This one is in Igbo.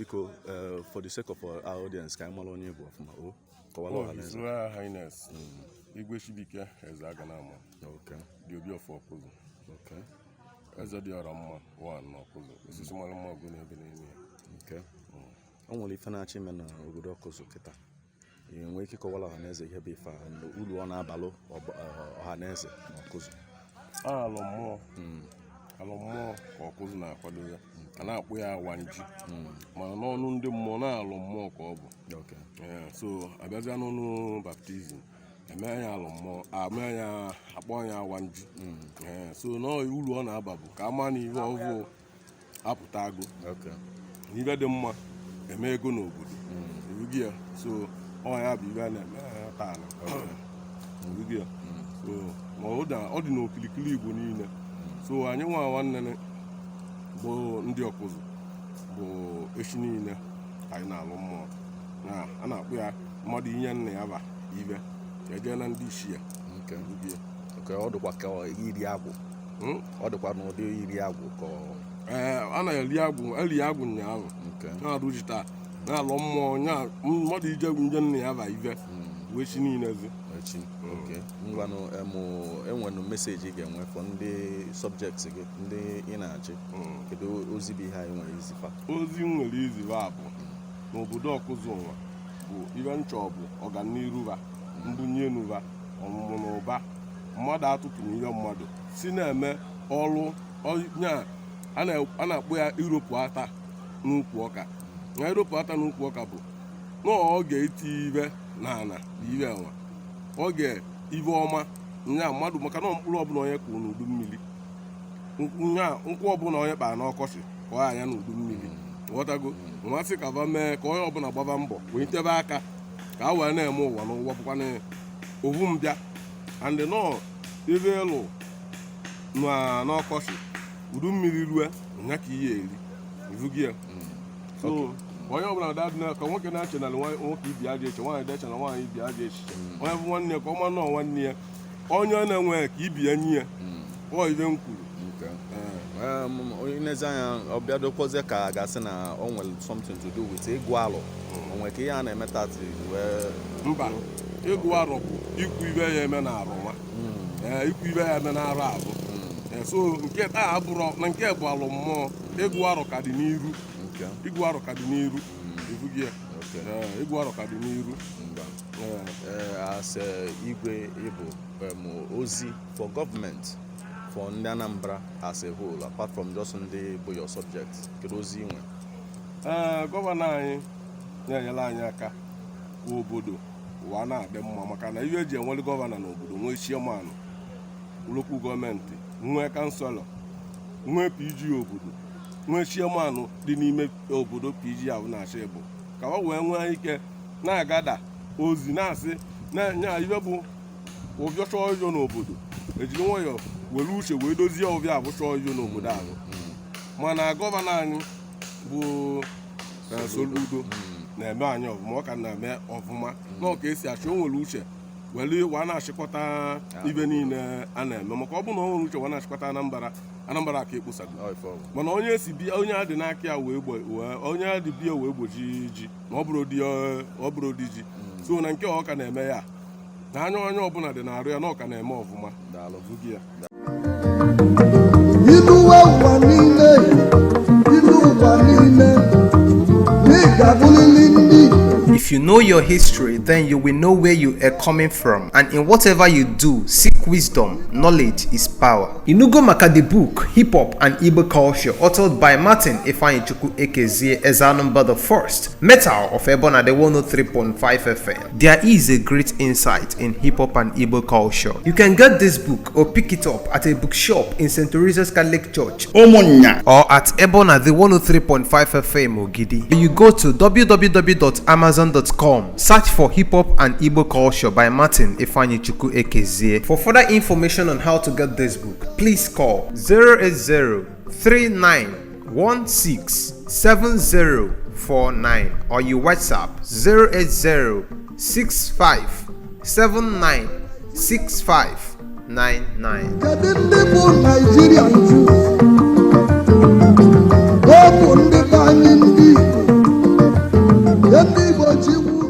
Biko, for the sake of our audience, can you only go from His Royal Highness Igwe Chibuike Ezeaganama. Okay. The Obi Of Akwuzu. Okay. Ezedioramma one Akwuzu. This is one more good name. Okay. Only financial men obodo Akwuzu kita. Enwe ike kọwala ọhaneze ihe bụ ife a ulu ọ na-abalụ ọhaneze Akwuzu. Alommou ka Akwuzu na-akwado ya. A na-akpụ ya Wanji. Mana n'ọnụ ndị mmụọ na Alommou ka ọ bụ. Okay. So abịazịa n'ọnụ baptizim eme ya Alommou, ame ya akpọ ya Wanji. So ulu ọ na-aba bụ ka ama na ihe ọvụ apụtago. Okay. N'ibe dị mma eme ego n'obodo. Erugi ya. So ya bụ ibe na-eme taa na. Erugi ya. So ọ dị n'okilikili Igbo niile. So anyị nwanne bụ ndị Akwuzu bụ echi niile anyị na-alụ mmụọ. A na-akpụ ya mmadụ inye nna ya ba ibe eje na ndị isi ya. Okay, ọ dịkwa ka iri agwụ. Ọ dịkwa n'ụdị iri agwụ ka a na-eli agwụ ụnyaahụ. Na-arụ ji taa na-alụ mmụọ nya mmadụ ije nje nna ya ba ibe wee chi niile zi. Okay. Ngwanụ enwere meseji ị ga-enwe for ndị subjects gị ndị ị na-achị. Kedu ozi bụ ihe anyị nwere izifa? Ozi nwere izifa bụ n'obodo Akwuzu nwa bụ ibe nchọ bụ ọganiru ha, mbunye enu ha, ọmụmụ na ụba. Mmadụ atụtụ n'ihe mmadụ si na-eme ọrụ nya a na-akpụ ya iropu ata n'ukwu ọka. Na iropu ata n'ukwu ọka bụ ọ ga-eti ibe n'ana ibe nwa. Ọ ga-ibe ọma nya mmadụ maka na mkpụrụ ọbụla onye kụrụ n'udu mmiri. Nya nkwụ ọbụla onye kpara n'ọkọchị ka ọ anya n'udu mmiri. Ghọtago nwa sị ka va mee ka onye ọbụla gbaba mbọ wee tebe aka ka a wee na-eme ụwa n'ụwa bụkwa na ovu mbịa and nọ ebe elu n'ọkọchị udu mmiri rue nya ka ihe eri ivugi ya. So onye ọbụla dabina ka nwoke na-ache na nwoke ibi aja eche, nwaanyị deche na nwaanyị ibi aja echi. Onye bụ nwanne ya ka ọma nọ nwanne ya, onye na-enwe ka ibi ya nye ya ọ ibe m kwuru. Onye nezi anya ọbịa dokwozie ka a ga-asị na o nwere something to do with ịgụ alụ. O nwere ka ihe a na-eme tati wee mba ịgụ alụ bụ ikwu ibe ya eme na arụ nwa. Ikwu ibe ya eme na arụ abụ. So nke taa abụrụ na nke bụ Alommou ịgụ alụ ka dị n'iru. Igwe arụ ka dị n'iru. Ivugi ya. Igwe arụ ka dị n'iru. As Igwe Ibu ozi for government for ndị Anambra as a whole apart from just ndị bụ your subject, kedu ozi inwe? Gọvanọ anyị na-enyere anyị aka ka obodo ụwa na-adị mma maka na ihe eji enwere gọvanọ n'obodo nwee chairman local gọọmenti, nwee kanselọ, nwee PG obodo, nwee chairman dị n'ime obodo PG ahụ na-achị bụ ka ọ wee nwee ike na-agada ozi na-asị na ibe bụ ụbịa chọọ ịjọ n'obodo ejiri nwayọọ were uche wee dozie ụbịa abụ chọọ ịjọ n'obodo ahụ. Mana gọvanọ anyị bụ Soludo na-eme anyị ọfụma, ọ ka na-eme ọfụma na ọ ka esi achị o nwere uche were wa na-achịkọta ibe niile a na-eme maka ọ bụ na o nwere uche wa na-achịkọta Anambra ka ekposago. Mana onye si bịa onye adị n'aka ya onye adị bịa wee gbochi ji na ọ bụrụ dị ji. So na nke ọ ka na-eme ya na anya onye ọbụla dị na-arụ ya na ọ ka na-eme ọfụma. Vugi ya. If you know your history, then you will know where you are coming from, and in whatever you do, seek wisdom. Knowledge is power. Inugo maka the book Hip Hop and Igbo Culture, authored by Martin Chibuike Ezeaganama the First, Metal of Ebona the 103.5 FM. There is a great insight in hip hop and Igbo culture. You can get this book or pick it up at a bookshop in St. Teresa's Catholic Church, Omonya, or at Ebona the 103.5 FM Ogidi. You go to www.amazon.com, search for Hip Hop and Igbo Culture by Martin Chibuike Ezeaganama. For further information on how to get this book, please call 08039167049 or you WhatsApp 08065796599. Chukwu